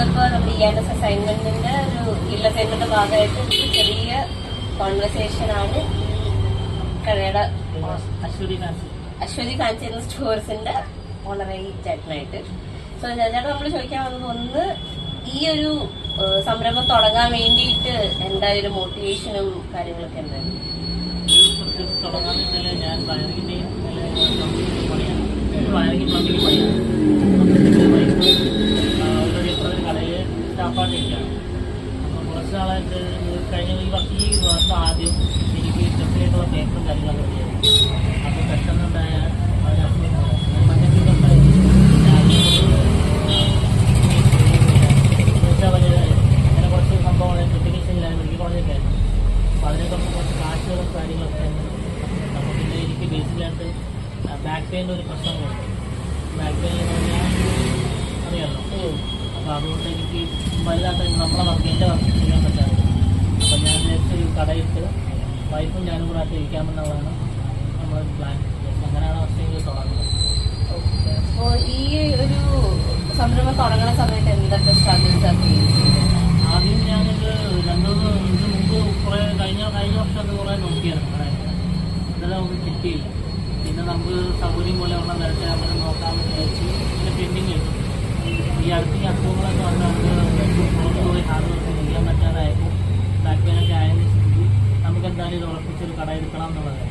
നമ്മളിപ്പോൾ നമ്മുടെ ENS അസൈൻമെന്റിന്റെ ഒരു അസൈൻമെന്റിന്റെ ഭാഗമായിട്ട് ഒരു ചെറിയ കോൺവെർസേഷൻ ആണ് കടയുടെ അശ്വതി ഫാൻസി സ്റ്റോഴ്സിന്റെ ഓണറായി ചേട്ടനായിട്ട്. സോ ചേട്ടൻ നമ്മൾ ചോദിക്കാൻ വന്നത്, ഒന്ന് ഈ ഒരു സംരംഭം തുടങ്ങാൻ വേണ്ടിയിട്ട് എന്തായാലും മോട്ടിവേഷനും കാര്യങ്ങളൊക്കെ എന്തായാലും തുടങ്ങാൻ ഞാൻ കടയിൽ സ്റ്റാഫായിട്ടിരിക്കുകയാണ്. അപ്പോൾ കുറച്ച് നാളായിട്ട് കഴിഞ്ഞ ഈ വർഷം ആദ്യം എനിക്ക് കൃത്യമായിട്ടുള്ള പേപ്പറും കാര്യങ്ങളൊക്കെ ചെയ്യാം. അപ്പോൾ പെട്ടെന്നുണ്ടായ അങ്ങനെ കുറച്ച് സംഭവങ്ങൾ കൃത്യനിശ്ചയിലാണ് മെഡിക്കൽ കോളേജൊക്കെ ആയിരുന്നു. അപ്പോൾ അതിനൊക്കെ കുറച്ച് കാശുകളും കാര്യങ്ങളൊക്കെ അപ്പോൾ പിന്നെ എനിക്ക് ബേസിക്കായിട്ട് ബാക്ക് പെയിൻ്റെ ഒരു പ്രശ്നങ്ങളുണ്ട്. ബാക്ക് പെയിൻ എന്ന് പറഞ്ഞാൽ അറിയാമല്ലോ. അപ്പോൾ അതുകൊണ്ട് എനിക്ക് വലുതായിട്ട് നമ്മളെ വർക്ക് എൻ്റെ വർക്ക് ചെയ്യാൻ പറ്റാതെ, അപ്പോൾ ഞാൻ നേരത്തെ ഒരു കടയിട്ട് വൈഫും ഞാനും കൂടെ ആയിട്ട് ഇരിക്കാമെന്നുള്ളതാണ് നമ്മുടെ പ്ലാൻ. അങ്ങനെയാണ് അവസ്ഥയിൽ തുടങ്ങുന്നത്. അപ്പോൾ ഈ ഒരു സംരംഭം തുടങ്ങുന്ന സമയത്ത് എന്തൊക്കെ സ്ട്രഗിൾസ് ഒക്കെ ആദ്യം ഞാനിത് ഇതിന് മുമ്പ് കഴിഞ്ഞ വർഷം അത് കുറേ നോക്കിയായിരുന്നു കടയിൽ. ഇതെല്ലാം നമുക്ക് കിട്ടിയില്ല. പിന്നെ നമുക്ക് സൗകര്യം പോലെ ഉള്ള നേരത്തെ അങ്ങനെ നോക്കാമെന്ന് വിചാരിച്ച് പിന്നെ പെൻഡിങ് കിട്ടും. ഈ അടുത്ത അസുഖങ്ങളൊക്കെ വന്ന് നമുക്ക് പുറത്ത് പോയി ഹാർഡ് വർക്ക് ചെയ്യാൻ പറ്റാതായപ്പോൾ ബാക്ക് പെയിനൊക്കെ ആയതിന് സ്ഥിതി നമുക്ക് എന്തായാലും ഇത് ഉറപ്പിച്ചൊരു കട എടുക്കണം എന്നുള്ളത്.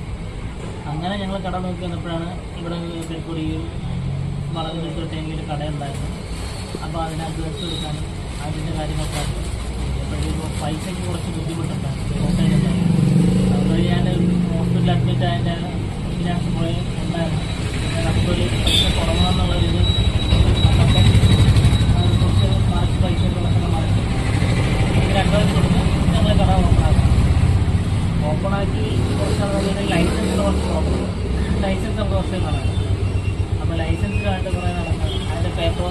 അങ്ങനെ ഞങ്ങൾ കട നോക്കി വന്നപ്പോഴാണ് ഇവിടെ പെരുക്കൊടിയിൽ വളർന്നിട്ട് എനിക്കൊരു കട ഉണ്ടായിരുന്നു. അപ്പോൾ അതിന് അഡ്വാൻസ് എടുക്കാനും അതിൻ്റെ കാര്യങ്ങളൊക്കെ അപ്പോഴേക്കും പൈസയ്ക്ക് കുറച്ച് ബുദ്ധിമുട്ടുണ്ടായിരുന്നു. ഹോട്ടലുണ്ടായിരുന്നു. അതുവഴി ഞാൻ ഹോസ്പിറ്റലിൽ അഡ്മിറ്റ് ആയതിൻ്റെ ഫിനാൻസ് കുറേ ഉണ്ടായിരുന്നു. പിന്നെ നമുക്കൊരു പൈസ കുറവാണെന്നുള്ളൊരിത് അപ്പം കുറച്ച് മറച്ച് പൈസകളൊക്കെ മറച്ച് ഇതിന് അഡ്വാൻസ് കൊടുത്ത് ഞങ്ങൾ കട ഓപ്പണാക്കി കുറച്ച് ആളുകളുടെ ലൈസൻസിന് കുറച്ച് പ്രോബ്ലം. ലൈസൻസ് നമുക്ക് കുറച്ച് കാണാം. അപ്പോൾ ലൈസൻസിനായിട്ട് കുറേ നടക്കുന്നത് അതിൻ്റെ പേപ്പർ